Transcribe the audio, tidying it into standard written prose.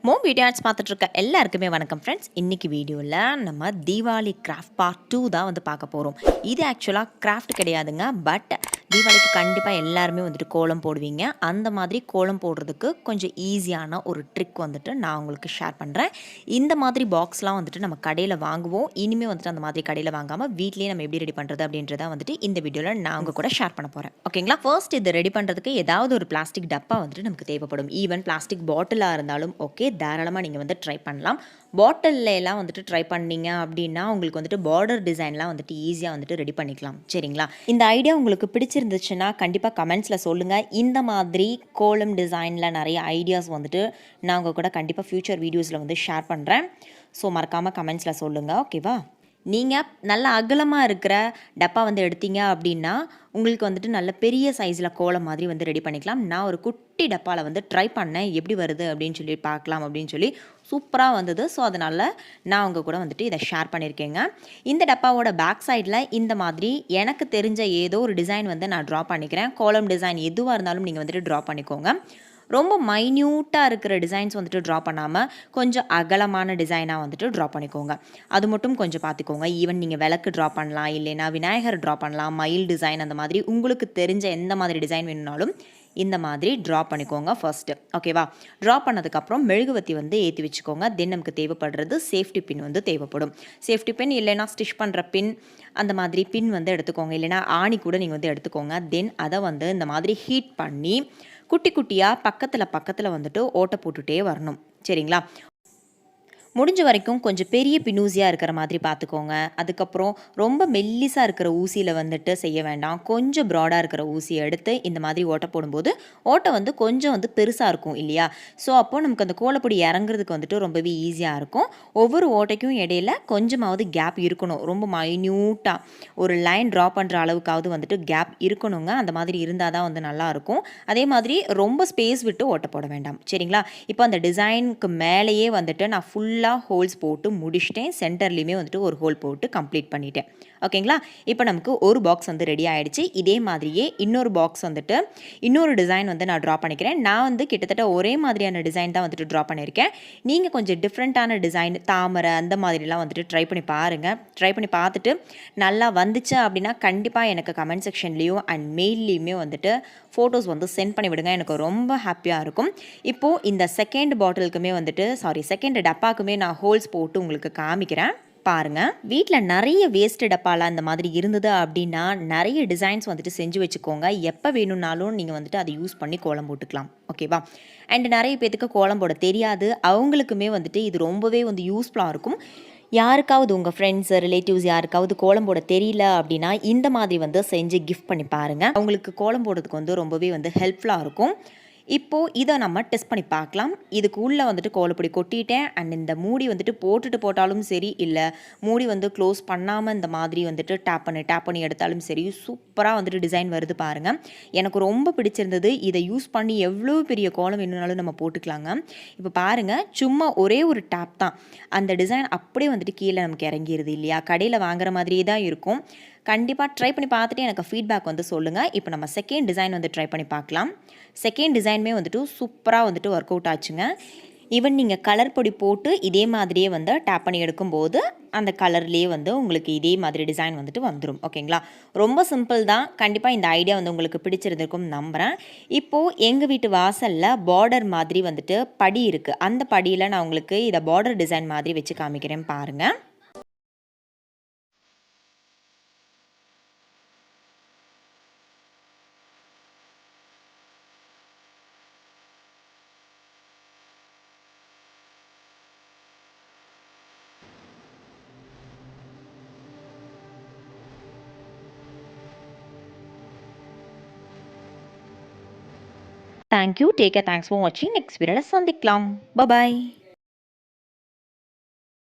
Video arts பார்த்துட்டு இருக்க எல்லாருக்குமே வணக்கம் ஃப்ரெண்ட்ஸ். இன்றைக்கி வீடியோவில் நம்ம தீபாவளி கிராஃப்ட் பார்ட் 2 தான் வந்து பார்க்க போகிறோம். இது ஆக்சுவலாக கிராஃப்ட் கிடையாதுங்க, பட் தீபாவளிக்கு கண்டிப்பாக எல்லாருமே வந்துட்டு கோலம் போடுவீங்க. அந்த மாதிரி கோலம் போடுறதுக்கு கொஞ்சம் ஈஸியான ஒரு ட்ரிக் வந்துட்டு நான் உங்களுக்கு ஷேர் பண்ணுறேன். இந்த மாதிரி பாக்ஸ்லாம் வந்துட்டு நம்ம கடையில் வாங்குவோம். இனிமேல் வந்துட்டு அந்த மாதிரி கடையில் வாங்காமல் வீட்லேயே நம்ம எப்படி ரெடி பண்ணுறது அப்படின்றத வந்துட்டு இந்த வீடியோவில் நான் உங்கள் கூட ஷேர் பண்ண போகிறேன். ஓகேங்களா? ஃபர்ஸ்ட் இது ரெடி பண்ணுறதுக்கு ஏதாவது ஒரு பிளாஸ்டிக் டப்பா வந்துட்டு நமக்கு தேவைப்படும். ஈவன் பிளாஸ்டிக் பாட்டிலாக இருந்தாலும் ஓகே, தாராளமாக நீங்கள் வந்து ட்ரை பண்ணலாம். பாட்டிலில் எல்லாம் வந்துட்டு ட்ரை பண்ணீங்க அப்படின்னா உங்களுக்கு வந்துட்டு பார்டர் டிசைன்லாம் வந்துட்டு ஈஸியாக வந்துட்டு ரெடி பண்ணிக்கலாம். சரிங்களா? இந்த ஐடியா உங்களுக்கு பிடிச்சிருந்துச்சுன்னா கண்டிப்பாக கமெண்ட்ஸில் சொல்லுங்கள். இந்த மாதிரி கோலம் டிசைனில் நிறைய ஐடியாஸ் வந்துட்டு நான் உங்கள் கூட கண்டிப்பாக ஃப்யூச்சர் வீடியோஸில் வந்து ஷேர் பண்ணுறேன். ஸோ மறக்காமல் கமெண்ட்ஸில் சொல்லுங்கள். ஓகேவா? நீங்கள் நல்ல அகலமாக இருக்கிற டப்பா வந்து எடுத்தீங்க அப்படின்னா உங்களுக்கு வந்துட்டு நல்ல பெரிய சைஸில் கோலம் மாதிரி வந்து ரெடி பண்ணிக்கலாம். நான் ஒரு குட்டி டப்பாவில் வந்து ட்ரை பண்ணேன், எப்படி வருது அப்படின்னு சொல்லி பார்க்கலாம் அப்படின்னு சொல்லி. சூப்பராக வந்தது. ஸோ அதனால் நான் உங்கள் கூட வந்துட்டு இதை ஷேர் பண்ணியிருக்கேங்க. இந்த டப்பாவோட பேக் சைடில் இந்த மாதிரி எனக்கு தெரிஞ்ச ஏதோ ஒரு டிசைன் வந்து நான் ட்ரா பண்ணிக்கிறேன். கோலம் டிசைன் எதுவாக இருந்தாலும் நீங்கள் வந்துட்டு ட்ரா பண்ணிக்கோங்க. ரொம்ப மைன்யூட்டாக இருக்கிற டிசைன்ஸ் வந்துட்டு ட்ரா பண்ணாமல் கொஞ்சம் அகலமான டிசைனாக வந்துட்டு ட்ரா பண்ணிக்கோங்க. அது மட்டும் கொஞ்சம் பார்த்துக்கோங்க. ஈவன் நீங்கள் விளக்கு ட்ரா பண்ணலாம், இல்லைன்னா விநாயகர் ட்ரா பண்ணலாம், மயில் டிசைன், அந்த மாதிரி உங்களுக்கு தெரிஞ்ச எந்த மாதிரி டிசைன் வேணும்னாலும் இந்த மாதிரி ட்ரா பண்ணிக்கோங்க ஃபர்ஸ்ட்டு. ஓகேவா? ட்ரா பண்ணதுக்கப்புறம் மெழுகுவத்தி வந்து ஏற்றி வச்சுக்கோங்க. தென் நமக்கு தேவைப்படுறது சேஃப்டி பின் வந்து தேவைப்படும். சேஃப்டி பின் இல்லைன்னா ஸ்டிச் பண்ணுற பின், அந்த மாதிரி பின் வந்து எடுத்துக்கோங்க. இல்லைனா ஆணி கூட நீங்கள் வந்து எடுத்துக்கோங்க. தென் அதை வந்து இந்த மாதிரி ஹீட் பண்ணி குட்டி குட்டியாக பக்கத்தில் வந்துட்டு ஓட்டை போட்டுகிட்டே வரணும். சரிங்களா? முடிஞ்ச வரைக்கும் கொஞ்சம் பெரிய பின்னூசியாக இருக்கிற மாதிரி பார்த்துக்கோங்க. அதுக்கப்புறம் ரொம்ப மெல்லிஸாக இருக்கிற ஊசியில் வந்துட்டு செய்ய வேண்டாம். கொஞ்சம் ப்ராடாக இருக்கிற ஊசியை எடுத்து இந்த மாதிரி ஓட்டை போடும்போது ஓட்டை வந்து கொஞ்சம் வந்து பெருசாக இருக்கும் இல்லையா? ஸோ அப்போது நமக்கு அந்த கோலப்பொடி இறங்குறதுக்கு வந்துட்டு ரொம்பவே ஈஸியாக இருக்கும். ஒவ்வொரு ஓட்டைக்கும் இடையில கொஞ்சமாவது கேப் இருக்கணும். ரொம்ப மைன்யூட்டாக ஒரு லைன் ட்ரா பண்ணுற அளவுக்காவது வந்துட்டு கேப் இருக்கணுங்க. அந்த மாதிரி இருந்தால் தான் வந்து நல்லாயிருக்கும். அதே மாதிரி ரொம்ப ஸ்பேஸ் விட்டு ஓட்டை போட வேண்டாம். சரிங்களா? இப்போ அந்த டிசைனுக்கு மேலேயே வந்துட்டு நான் ஃபுல்லாக ஹோல்ஸ் போட்டு முடிச்சிட்டேன். சென்டர்லேயுமே வந்துட்டு ஒரு ஹோல் போட்டு கம்ப்ளீட் பண்ணிட்டேன். ஓகேங்களா? இப்போ நமக்கு ஒரு பாக்ஸ் வந்து ரெடி ஆகிடுச்சு. இதே மாதிரியே இன்னொரு பாக்ஸ் வந்துட்டு இன்னொரு டிசைன் வந்து நான் ட்ரா பண்ணிக்கிறேன். நான் வந்து கிட்டத்தட்ட ஒரே மாதிரியான டிசைன் தான் வந்துட்டு ட்ரா பண்ணியிருக்கேன். நீங்கள் கொஞ்சம் டிஃப்ரெண்ட்டான டிசைன், தாமரை அந்த மாதிரிலாம் வந்துட்டு ட்ரை பண்ணி பாருங்கள். ட்ரை பண்ணி பார்த்துட்டு நல்லா வந்துச்சு அப்படின்னா கண்டிப்பாக எனக்கு கமெண்ட் செக்ஷன்லேயும் அண்ட் மெயில்லையுமே வந்துட்டு ஃபோட்டோஸ் வந்து சென்ட் பண்ணி விடுங்க. எனக்கு ரொம்ப ஹாப்பியாக இருக்கும். இப்போது இந்த செகண்ட் டப்பாக்குமே நான் ஹோல்ஸ் போட்டு உங்களுக்கு காமிக்கிறேன் பாருங்கள். வீட்டில் நிறைய வேஸ்ட் டப்பாலாம் இந்த மாதிரி இருந்தது அப்படின்னா நிறைய டிசைன்ஸ் வந்துட்டு செஞ்சு வச்சுக்கோங்க. எப்போ வேணும்னாலும் நீங்கள் வந்துட்டு அதை யூஸ் பண்ணி கோலம் போட்டுக்கலாம். ஓகேவா? அண்ட் நிறைய பேத்துக்கு கோலம் போட தெரியாது. அவங்களுக்குமே வந்துட்டு இது ரொம்பவே வந்து யூஸ்ஃபுல்லாக இருக்கும். யாருக்காவது உங்கள் ஃப்ரெண்ட்ஸ், ரிலேட்டிவ்ஸ் யாருக்காவது கோலம் போட தெரியல அப்படின்னா இந்த மாதிரி வந்து செஞ்சு கிஃப்ட் பண்ணி பாருங்கள். அவங்களுக்கு கோலம் போடுறதுக்கு வந்து ரொம்பவே வந்து ஹெல்ப்ஃபுல்லாக இருக்கும். இப்போது இதை நம்ம டெஸ்ட் பண்ணி பார்க்கலாம். இதுக்கு உள்ளே வந்துட்டு கோலப்பொடி கொட்டிட்டேன். அண்ட் இந்த மூடி வந்துட்டு போட்டாலும் சரி, இல்லை மூடி வந்து க்ளோஸ் பண்ணாமல் இந்த மாதிரி வந்துட்டு டேப் பண்ணி எடுத்தாலும் சரி, சூப்பராக வந்துட்டு டிசைன் வருது பாருங்கள். எனக்கு ரொம்ப பிடிச்சிருந்தது. இதை யூஸ் பண்ணி எவ்வளோ பெரிய கோலம் வேணும்னாலும் நம்ம போட்டுக்கலாங்க. இப்போ பாருங்கள், சும்மா ஒரே ஒரு டேப் தான் அந்த டிசைன் அப்படியே வந்துட்டு கீழே நமக்கு இறங்கிடுது இல்லையா? கடையில் வாங்குற மாதிரியே தான் இருக்கும். கண்டிப்பாக ட்ரை பண்ணி பார்த்துட்டு எனக்கு ஃபீட்பேக் வந்து சொல்லுங்கள். இப்போ நம்ம செகண்ட் டிசைன் வந்து ட்ரை பண்ணி பார்க்கலாம். செகண்ட் டிசைனுமே வந்துட்டு சூப்பராக வந்துட்டு ஒர்க் அவுட் ஆச்சுங்க. ஈவன் நீங்கள் கலர் பொடி போட்டு இதே மாதிரியே வந்து டேப் பண்ணி எடுக்கும்போது அந்த கலர்லேயே வந்து உங்களுக்கு இதே மாதிரி டிசைன் வந்துட்டு வந்துடும். ஓகேங்களா? ரொம்ப சிம்பிள் தான். கண்டிப்பாக இந்த ஐடியா வந்து உங்களுக்கு பிடிச்சிருந்திருக்கும் நம்புகிறேன். இப்போது எங்கள் வீட்டு வாசலில் பார்டர் மாதிரி வந்துட்டு படி இருக்குது. அந்த படியில் நான் உங்களுக்கு இதை பார்டர் டிசைன் மாதிரி வச்சு காமிக்கிறேன் பாருங்கள். Thank you. Take care. Thanks for watching. Next video சந்திக்கலாம். Bye bye.